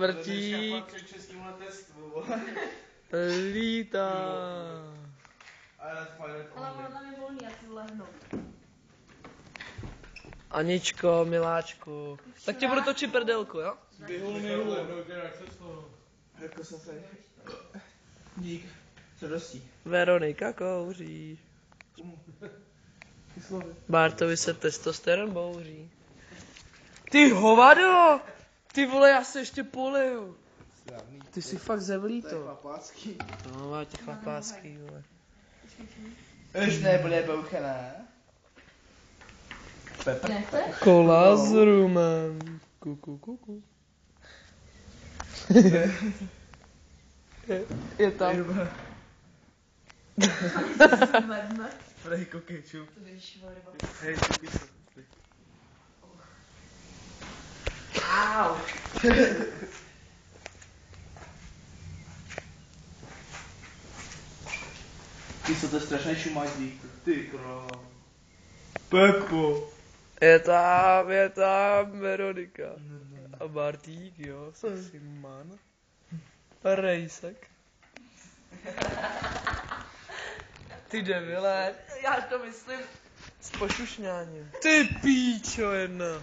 Mrtík. Lítá. Ale ono tam je volný, já si lehnu. Aničko, miláčku. Tak tě budu točit prdelku, jo? jako se tady. Dík. Co dostí? Veronika kouří. Bartovi se testosteron bouří. Ty hovado! Ty vole, já se ještě poliju. Ty jsi fakt zevlí To je to. chlapácký. No, má ti chlapácký, vole. Už nebude bouchaná. Nechceš? Kola s rumem. Kuku. Je tam. Prej kokeču. To vyšlo ryba. Hej, čupí se. Au. Ty jsou to strašně šumadlík. Ty krávo. Pepo. Je tam Veronika. A Bartík, jo, sexy man. A Rejsek. Ty debile, já to myslím s pošušňáním. Ty píčo jedna.